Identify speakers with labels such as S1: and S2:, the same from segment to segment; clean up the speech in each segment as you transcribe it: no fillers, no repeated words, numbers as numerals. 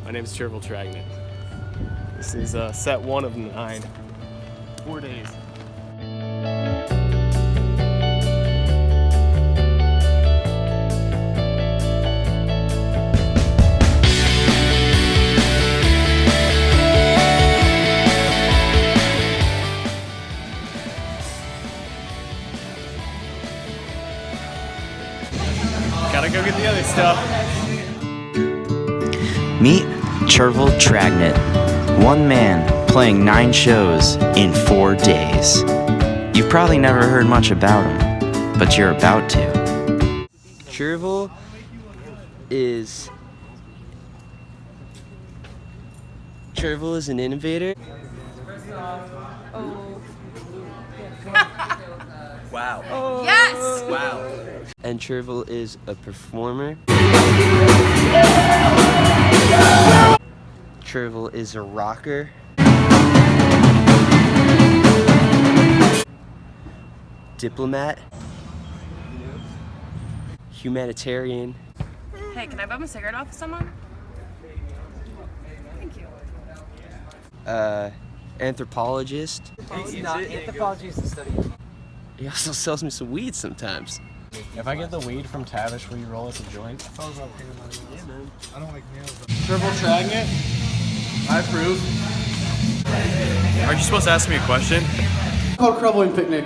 S1: My name is Churvel Tragnit. This is set 1 of 9. 4 days. Gotta go get the other stuff.
S2: Meet Churvel Tragnit, one man playing 9 shows in 4 days. You've probably never heard much about him, but you're about to. Churvel is an innovator. Wow.
S3: Oh. Yes!
S2: Wow. And Churvel is a performer. Churvel is a rocker. Diplomat. Humanitarian.
S3: Hey, can I bum a cigarette off of someone? Thank you.
S2: Anthropologist.
S4: Anthropology is the study.
S2: He also sells me some weed sometimes.
S1: If I get the weed from Tavish, will you roll us a joint?
S4: Yeah, man. I don't like nails.
S1: Churvel Tragnit? I approve.
S5: Aren't you supposed to ask me a question?
S1: Called Crumbling Picnic.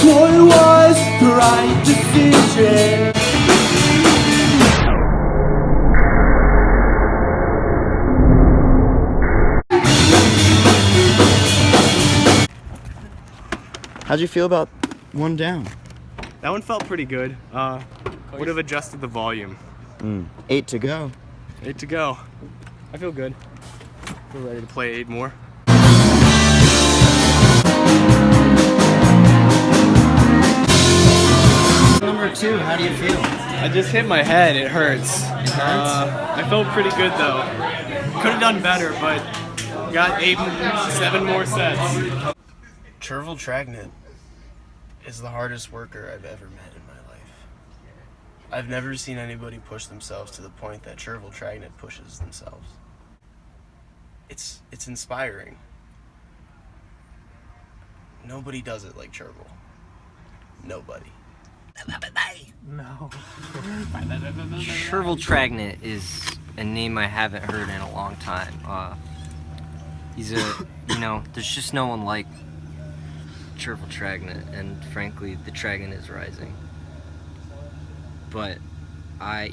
S6: What was the right decision?
S2: How'd you feel about 1 down?
S1: That one felt pretty good. Would have adjusted the volume.
S2: 8 to go.
S1: 8 to go. I feel good. Feel ready to play 8 more.
S4: Number 2, how do you feel?
S1: I just hit my head. It hurts. I felt pretty good though. Could have done better, but got 7 more sets.
S7: Churvel Tragnit is the hardest worker I've ever met in my life. I've never seen anybody push themselves to the point that Churvel Tragnit pushes themselves. It's inspiring. Nobody does it like Churvel. Nobody.
S4: No.
S2: Churvel Tragnit is a name I haven't heard in a long time. He's there's just no one like Churvel Tragnit, and frankly, the Tragnit is rising. But I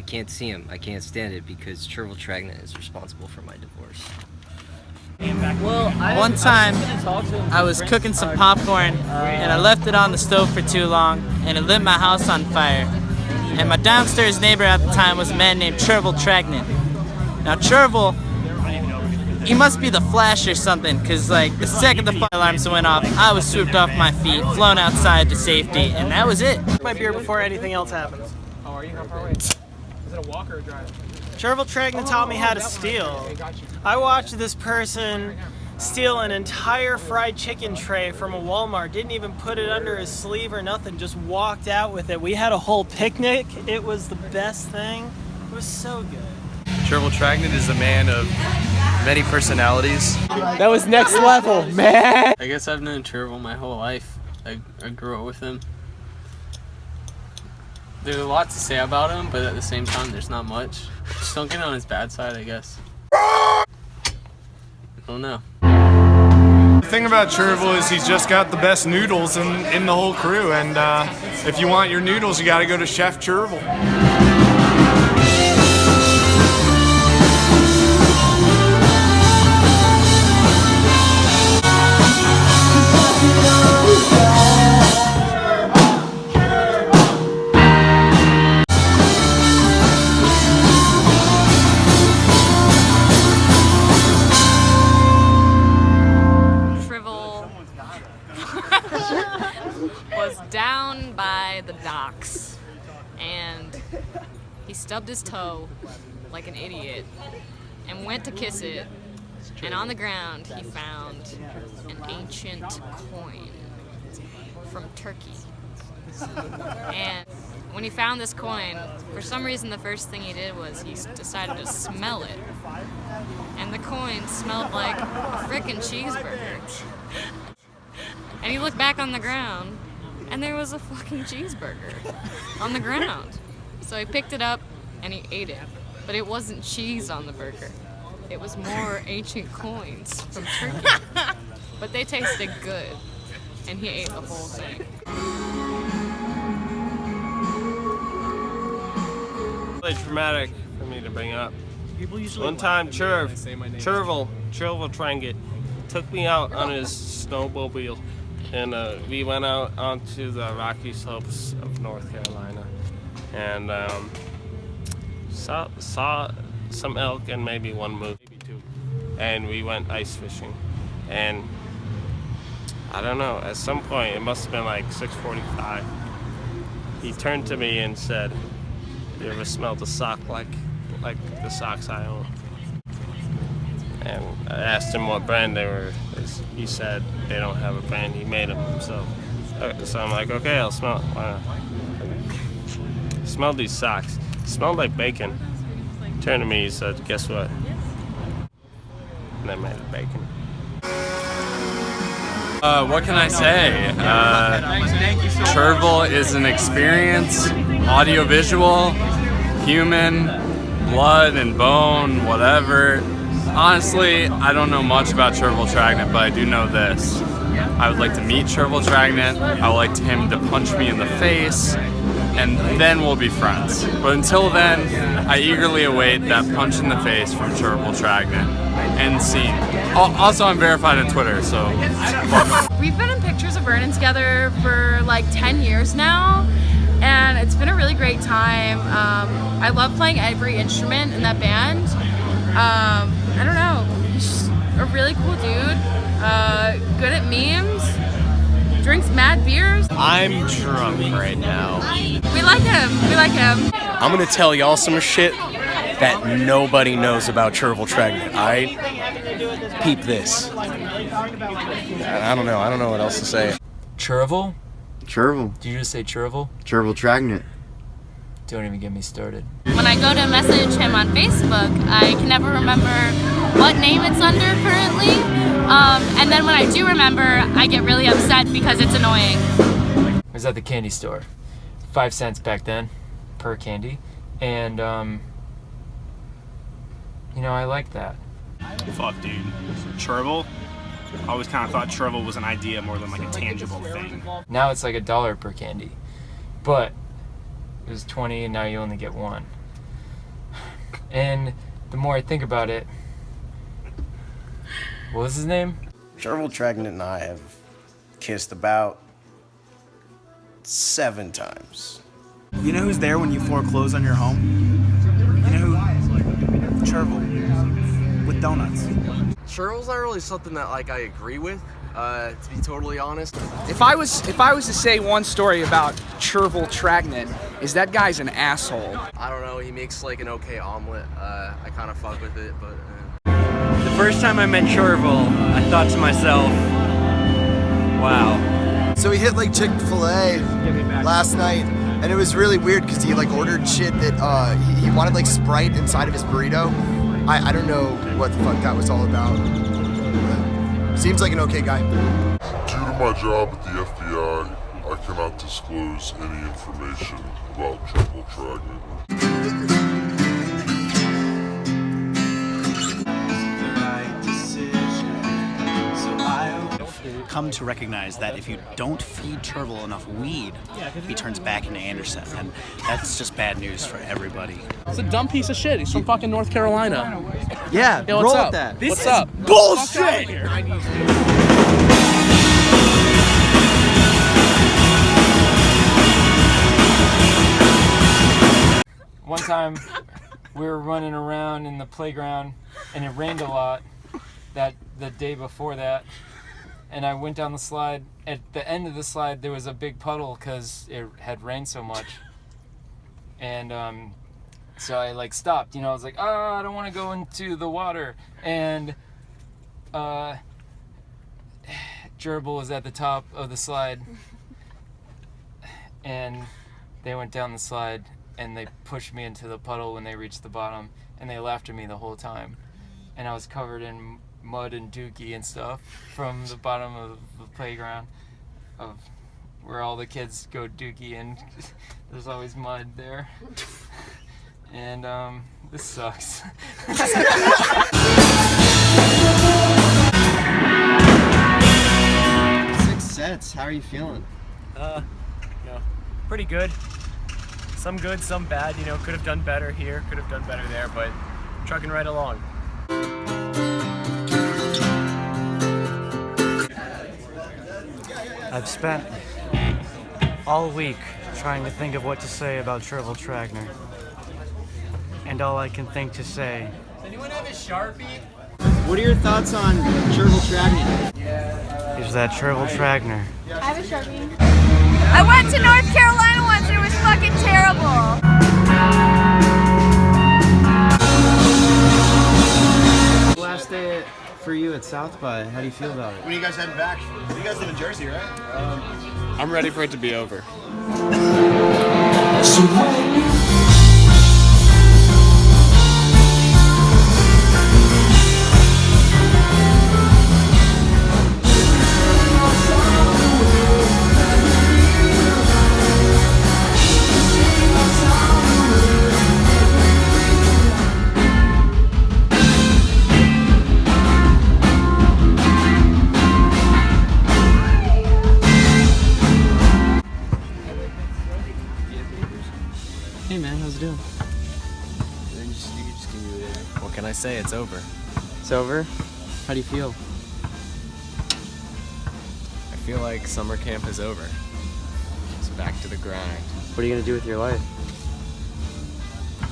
S2: can't see him. I can't stand it because Churvel Tragnit is responsible for my divorce.
S4: Well, one time I was cooking some popcorn and I left it on the stove for too long and it lit my house on fire. And my downstairs neighbor at the time was a man named Churvel Tragnit. Now Churvel, he must be the Flash or something, cause like the second the fire alarms went off, I was swooped off my feet, flown outside to safety, and that was it.
S8: My beer before anything else happens. How are you? How far away? Is it a walk or a drive? Churvel Tragnit taught me how to steal. I watched this person steal an entire fried chicken tray from a Walmart, didn't even put it under his sleeve or nothing, just walked out with it. We had a whole picnic. It was the best thing. It was so good.
S5: Churvel Tragnit is a man of many personalities.
S1: That was next level, man!
S9: I guess I've known Churvel my whole life. I grew up with him. There's a lot to say about him, but at the same time, there's not much. Just don't get on his bad side, I guess. I don't know.
S10: The thing about Churvel is he's just got the best noodles in the whole crew, and if you want your noodles, you gotta go to Chef Churvel.
S3: Was down by the docks and he stubbed his toe like an idiot and went to kiss it, and on the ground he found an ancient coin from Turkey. And when he found this coin, for some reason the first thing he did was he decided to smell it. And the coin smelled like a frickin' cheeseburger. And he looked back on the ground, and there was a fucking cheeseburger on the ground. So he picked it up and he ate it. But it wasn't cheese on the burger. It was more ancient coins from Turkey. But they tasted good, and he ate the whole thing.
S11: Really traumatic for me to bring up. One time, Churvel Tragnit took me out on his snowmobile, and we went out onto the rocky slopes of North Carolina, and saw some elk and maybe one moose, maybe two, and we went ice fishing, and I don't know, at some point, it must have been like 6:45, he turned to me and said, "You ever smelled a sock like the socks I own?" And I asked him what brand they were. He said they don't have a brand, he made them himself. So I'm like, okay, I'll smell it. Why not? Smelled these socks. Smelled like bacon. Turned to me, he said, "Guess what?" And I made it bacon.
S5: What can I say? Churvel is an experience, audiovisual, human, blood and bone, whatever. Honestly, I don't know much about Churvel Tragnit, but I do know this. I would like to meet Churvel Tragnit. I would like him to punch me in the face, and then we'll be friends. But until then, I eagerly await that punch in the face from Churvel Tragnit. End scene. Also, I'm verified on Twitter, so.
S12: We've been in pictures of Vernon together for like 10 years now, and it's been a really great time. I love playing every instrument in that band. I don't know, he's just a really cool dude, good at memes, drinks mad beers.
S7: I'm drunk right now.
S12: We like him.
S7: I'm gonna tell y'all some shit that nobody knows about Churvel Tragnit, alright? Peep this. I don't know what else to say.
S13: Churvel?
S14: Churvel.
S13: Did you just say Churvel?
S14: Churvel Tragnit.
S13: Don't even get me started.
S15: When I go to message him on Facebook, I can never remember what name it's under currently. And then when I do remember, I get really upset because it's annoying.
S13: I was at the candy store. 5 cents back then per candy. And, you know, I like that.
S16: Fuck, dude. Churvel? I always kind of thought Churvel was an idea more than like a tangible thing.
S13: Now it's like $1 per candy. But it was 20 and now you only get 1. And the more I think about it, what was his name?
S7: Churvel Tragnit and I have kissed about 7 times.
S17: You know who's there when you foreclose on your home? You know who? Churvel. With donuts.
S5: Churvel's not really something that like I agree with, to be totally honest.
S18: If I was to say one story about Churvel Tragnit, is that guy's an asshole.
S5: I don't know, he makes like an okay omelet. I kind of fuck with it, but
S19: The first time I met Churvel, I thought to myself, wow.
S20: So he hit like Chick-fil-A last night, and it was really weird because he like ordered shit that he wanted like Sprite inside of his burrito. I don't know what the fuck that was all about. But seems like an okay guy.
S21: Due to my job at the FBI, I cannot disclose any information about Churvel Tragnit.
S17: Come to recognize that if you don't feed Churvel enough weed, he turns back into Anderson, and that's just bad news for everybody.
S22: It's a dumb piece of shit. He's from fucking North Carolina.
S17: Yeah,
S22: Yo,
S17: roll
S22: what's
S17: with
S22: up?
S17: that.
S22: What's up?
S17: Bullshit!
S13: One time, we were running around in the playground, and it rained a lot the day before that. And I went down the slide. At the end of the slide, there was a big puddle because it had rained so much. And so I like stopped. You know, I was like, oh, I don't want to go into the water. And gerbil was at the top of the slide, and they went down the slide, and they pushed me into the puddle when they reached the bottom, and they laughed at me the whole time. And I was covered in mud and dookie and stuff from the bottom of the playground of where all the kids go dookie, and there's always mud there. And this sucks.
S6: 6 sets, how are you feeling?
S1: Pretty good. Some good, some bad. Could have done better here, could have done better there, but trucking right along.
S14: I've spent all week trying to think of what to say about Churvel Tragnit. And all I can think to say...
S8: Does anyone have a Sharpie?
S6: What are your thoughts on Churvel Tragnit?
S14: is that Churvel Tragnit.
S15: I have a Sharpie. I went to North Carolina once and it was fucking terrible.
S6: Last day for you at South by. How do you feel about it?
S20: When are you guys heading back? You guys live in Jersey, right?
S5: I'm ready for it to be over.
S6: Hey man, how's it doing?
S1: What can I say? It's over.
S6: It's over? How do you feel?
S1: I feel like summer camp is over. It's back to the grind.
S6: What are you gonna do with your life?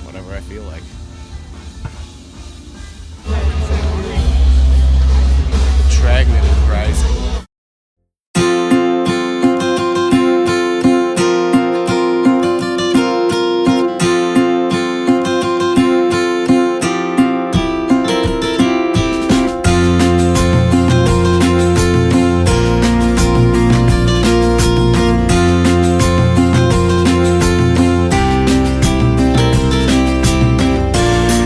S1: Whatever I feel like.